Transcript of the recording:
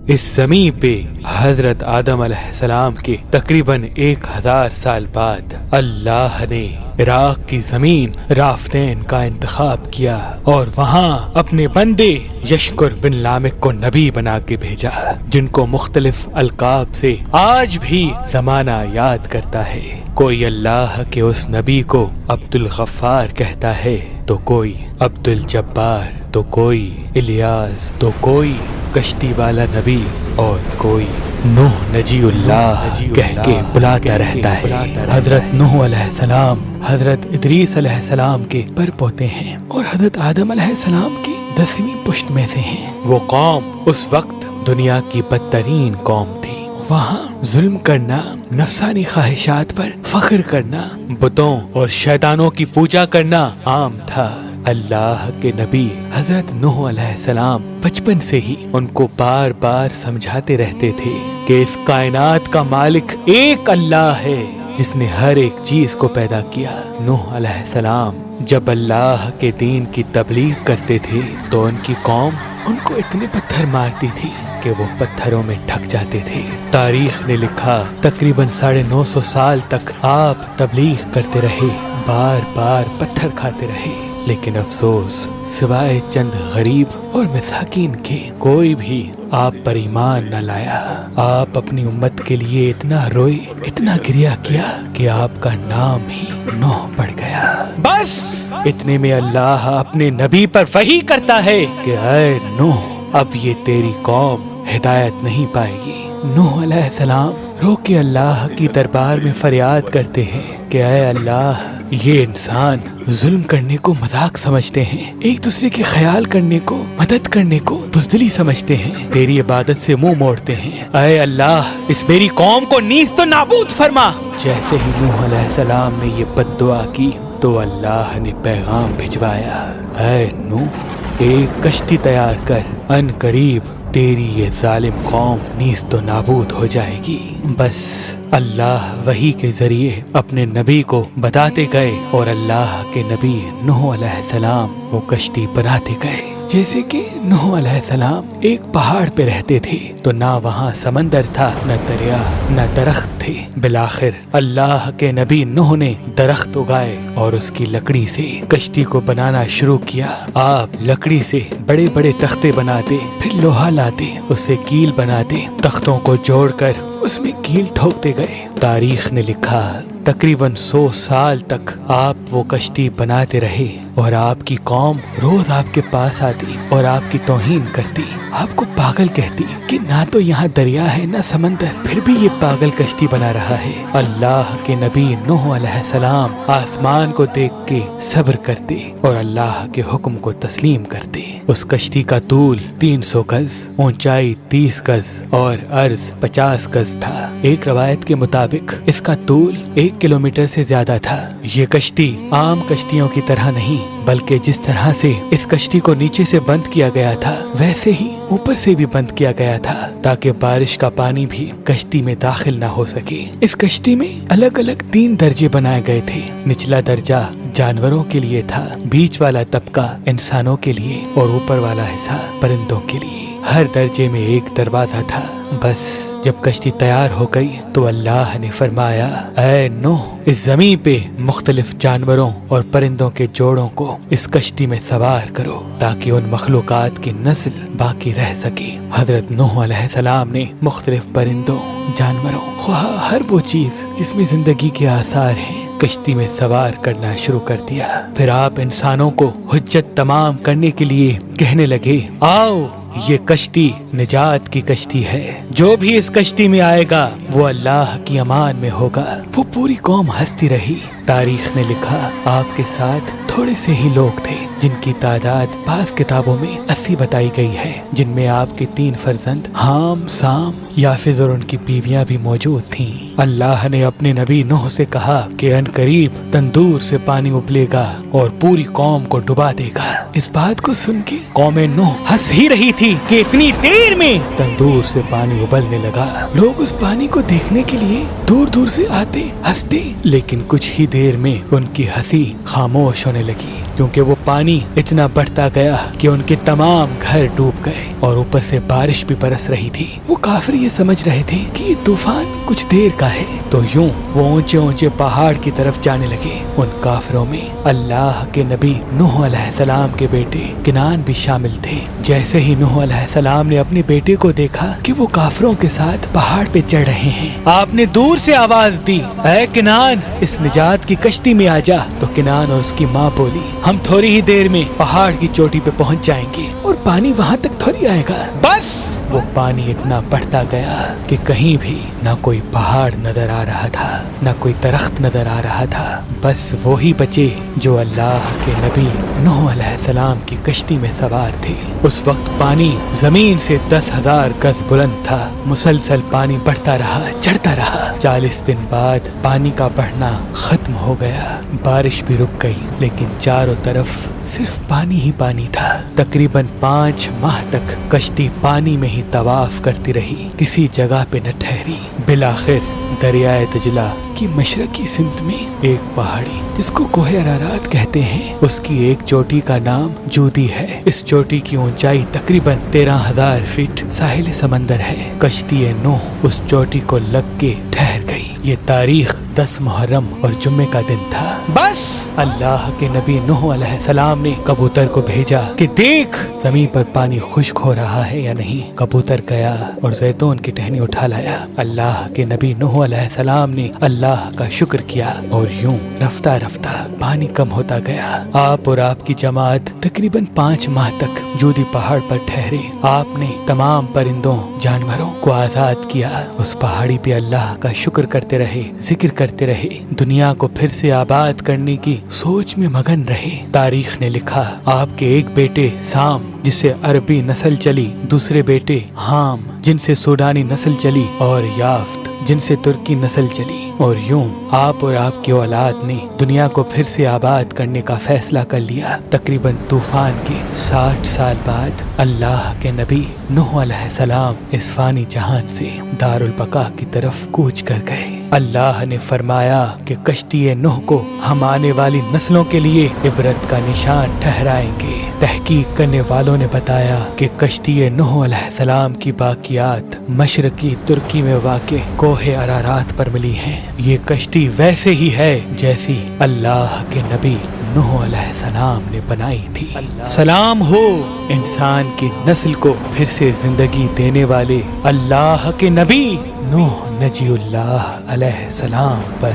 اس زمین پہ حضرت آدم علیہ السلام کے تقریباً 1000 سال بعد اللہ نے عراق کی زمین رافتین کا انتخاب کیا اور وہاں اپنے بندے یشکر بن لامک کو نبی بنا کے بھیجا، جن کو مختلف القاب سے آج بھی زمانہ یاد کرتا ہے۔ کوئی اللہ کے اس نبی کو عبد الغفار کہتا ہے، تو کوئی عبد الجبار، تو کوئی الیاس، تو کوئی کشتی والا نبی، اور کوئی نوح نجی اللہ کہہ کے بلاتا رہتا ہے۔ حضرت نوح علیہ السلام حضرت ادریس علیہ السلام کے پر پوتے ہیں اور حضرت آدم علیہ السلام کی 10ویں پشت میں سے ہیں۔ وہ قوم اس وقت دنیا کی بدترین قوم تھی۔ وہاں ظلم کرنا، نفسانی خواہشات پر فخر کرنا، بتوں اور شیطانوں کی پوجا کرنا عام تھا۔ اللہ کے نبی حضرت نوح علیہ السلام بچپن سے ہی ان کو بار بار سمجھاتے رہتے تھے کہ اس کائنات کا مالک ایک اللہ ہے جس نے ہر ایک چیز کو پیدا کیا۔ نوح علیہ السلام جب اللہ کے دین کی تبلیغ کرتے تھے تو ان کی قوم ان کو اتنے پتھر مارتی تھی کہ وہ پتھروں میں ڈھک جاتے تھے۔ تاریخ نے لکھا تقریباً 950 سال تک آپ تبلیغ کرتے رہے، بار بار پتھر کھاتے رہے، لیکن افسوس سوائے چند غریب اور مساکین کے کوئی بھی آپ پر ایمان نہ لایا۔ آپ اپنی امت کے لیے اتنا روئے، اتنا گریہ کیا کہ آپ کا نام ہی نوح پڑ گیا۔ بس اتنے میں اللہ اپنے نبی پر وحی کرتا ہے کہ اے نوح، اب یہ تیری قوم ہدایت نہیں پائے گی۔ نوح علیہ السلام رو کے اللہ کی دربار میں فریاد کرتے ہیں کہ اے اللہ، یہ انسان ظلم کرنے کو مذاق سمجھتے ہیں، ایک دوسرے کے خیال کرنے کو، مدد کرنے کو بزدلی سمجھتے ہیں، تیری عبادت سے منہ موڑتے ہیں۔ اے اللہ، اس میری قوم کو نیست و نابود فرما۔ جیسے ہی نوح علیہ السلام نے یہ بد دعا کی تو اللہ نے پیغام بھجوایا، اے نوح، ایک کشتی تیار کر، ان قریب تیری یہ ظالم قوم نیست و نابود ہو جائے گی۔ بس اللہ وحی کے ذریعے اپنے نبی کو بتاتے گئے اور اللہ کے نبی نوح علیہ السلام وہ کشتی بناتے گئے۔ جیسے کہ نوح علیہ السلام ایک پہاڑ پہ رہتے تھے تو نہ وہاں سمندر تھا، نہ دریا، نہ درخت تھے۔ بالآخر اللہ کے نبی نوح نے درخت اگائے اور اس کی لکڑی سے کشتی کو بنانا شروع کیا۔ آپ لکڑی سے بڑے بڑے تختے بناتے، پھر لوہا لاتے، اس سے کیل بناتے، تختوں کو جوڑ کر اس میں کیل ٹھوکتے گئے۔ تاریخ نے لکھا تقریباً 100 سال تک آپ وہ کشتی بناتے رہے اور آپ کی قوم روز آپ کے پاس آتی اور آپ کی توہین کرتی، آپ کو پاگل کہتی کہ نہ تو یہاں دریا ہے نہ سمندر، پھر بھی یہ پاگل کشتی بنا رہا ہے۔ اللہ کے نبی نوح علیہ السلام آسمان کو دیکھ کے صبر کرتے اور اللہ کے حکم کو تسلیم کرتے۔ اس کشتی کا طول 300 گز، اونچائی 30 گز اور عرض 50 گز تھا۔ ایک روایت کے مطابق اس کا طول 1 کلومیٹر سے زیادہ تھا۔ یہ کشتی عام کشتیوں کی طرح نہیں، بلکہ جس طرح سے اس کشتی کو نیچے سے بند کیا گیا تھا ویسے ہی اوپر سے بھی بند کیا گیا تھا تاکہ بارش کا پانی بھی کشتی میں داخل نہ ہو سکے۔ اس کشتی میں الگ الگ 3 درجے بنائے گئے تھے۔ نچلا درجہ جانوروں کے لیے تھا، بیچ والا طبقہ انسانوں کے لیے اور اوپر والا حصہ پرندوں کے لیے۔ ہر درجے میں ایک دروازہ تھا۔ بس جب کشتی تیار ہو گئی تو اللہ نے فرمایا، اے نوح، اس زمین پہ مختلف جانوروں اور پرندوں کے جوڑوں کو اس کشتی میں سوار کرو تاکہ ان مخلوقات کی نسل باقی رہ سکے۔ حضرت نوح علیہ السلام نے مختلف پرندوں، جانوروں، خواہ ہر وہ چیز جس میں زندگی کے آثار ہیں، کشتی میں سوار کرنا شروع کر دیا۔ پھر آپ انسانوں کو حجت تمام کرنے کے لیے کہنے لگے، آؤ، یہ کشتی نجات کی کشتی ہے، جو بھی اس کشتی میں آئے گا وہ اللہ کی امان میں ہوگا۔ وہ پوری قوم ہنستی رہی۔ تاریخ نے لکھا آپ کے ساتھ تھوڑے سے ہی لوگ تھے جن کی تعداد بعض کتابوں میں 80 بتائی گئی ہے، جن میں آپ کے 3 فرزند حام، سام، یافز اور ان کی بیویاں بھی موجود تھیں۔ اللہ نے اپنے نبی نوح سے کہا کہ ان قریب تندور سے پانی ابلے گا اور پوری قوم کو ڈبا دے گا۔ اس بات کو سن کے قوم نوح ہنس ہی رہی تھی کہ اتنی دیر میں تندور سے پانی ابلنے لگا۔ لوگ اس پانی کو دیکھنے کے لیے دور دور سے آتے، ہنستے، لیکن کچھ ہی دیر میں ان کی ہنسی خاموش ہونے لگی۔ کیونکہ وہ پانی اتنا بڑھتا گیا کہ ان کے تمام گھر ڈوب گئے اور اوپر سے بارش بھی برس رہی تھی۔ وہ کافر یہ سمجھ رہے تھے کہ یہ طوفان کچھ دیر کا ہے، تو یوں وہ اونچے اونچے پہاڑ کی طرف جانے لگے۔ ان کافروں میں اللہ کے نبی نوح علیہ السلام کے بیٹے کنعان بھی شامل تھے۔ جیسے ہی نوح علیہ السلام نے اپنے بیٹے کو دیکھا کہ وہ کافروں کے ساتھ پہاڑ پہ چڑھ رہے ہیں، آپ نے دور سے آواز دی، اے کنعان، اس نجات کی کشتی میں آ جا۔ تو کنعان اور اس کی ماں بولی، ہم تھوڑی ہی دیر میں پہاڑ کی چوٹی پہ پہنچ جائیں گے اور پانی وہاں تک تھوڑی آئے گا۔ بس وہ پانی اتنا بڑھتا گیا کہ کہیں بھی نہ کوئی پہاڑ نظر آ رہا تھا، نہ کوئی درخت نظر آ رہا تھا، بس وہی بچے جو اللہ کے نبی نوح علیہ السلام کی کشتی میں سوار تھے۔ اس وقت پانی زمین سے 10,000 گز بلند تھا۔ مسلسل پانی بڑھتا رہا، چڑھتا رہا۔ 40 دن بعد پانی کا بڑھنا ختم ہو گیا، بارش بھی رک گئی، لیکن چاروں طرف صرف پانی ہی پانی تھا۔ تقریباً 5 ماہ تک کشتی پانی میں ہی طواف کرتی رہی، کسی جگہ پہ نہ ٹھہری۔ بالآخر دریائے دجلہ کی مشرقی سمت میں ایک پہاڑی جس کو کوہ ارارات کہتے ہیں، اس کی ایک چوٹی کا نام جودی ہے۔ اس چوٹی کی اونچائی تقریباً 13,000 فٹ ساحل سمندر ہے۔ کشتی نوح اس چوٹی کو لگ کے ٹھہر گئی۔ یہ تاریخ 10 محرم اور جمعے کا دن تھا۔ بس اللہ کے نبی نوح علیہ السلام نے کبوتر کو بھیجا کہ دیکھ زمین پر پانی خشک ہو رہا ہے یا نہیں۔ کبوتر گیا اور زیتون کی ٹہنی اٹھا لایا۔ اللہ کے نبی نوح علیہ السلام نے اللہ کا شکر کیا اور یوں رفتہ رفتہ پانی کم ہوتا گیا۔ آپ اور آپ کی جماعت تقریباً 5 ماہ تک جودی پہاڑ پر ٹھہرے۔ آپ نے تمام پرندوں جانوروں کو آزاد کیا۔ اس پہاڑی پہ اللہ کا شکر کرتے رہے، ذکر کرتے رہے، دنیا کو پھر سے آباد کرنے کی سوچ میں مگن رہے۔ تاریخ نے لکھا آپ کے ایک بیٹے سام جس سے عربی نسل چلی، دوسرے بیٹے حام جن سے سوڈانی نسل چلی، اور یافت جن سے ترکی نسل چلی، اور یوں آپ اور آپ کی اولاد نے دنیا کو پھر سے آباد کرنے کا فیصلہ کر لیا۔ تقریباً طوفان کے 60 سال بعد اللہ کے نبی نوح علیہ السلام اس فانی جہان سے دار البقا کی طرف کوچ کر گئے۔ اللہ نے فرمایا کہ کشتی نوح کو ہم آنے والی نسلوں کے لیے عبرت کا نشان ٹھہرائیں گے۔ تحقیق کرنے والوں نے بتایا کہ کشتی نوح علیہ السلام کی باقیات مشرقی ترکی میں واقع کوہ ارارات پر ملی ہیں۔ یہ کشتی ویسے ہی ہے جیسی اللہ کے نبی نوح علیہ السلام نے بنائی تھی۔ سلام ہو انسان کی نسل کو پھر سے زندگی دینے والے اللہ کے نبی نوح نجی اللہ علیہ السلام پر۔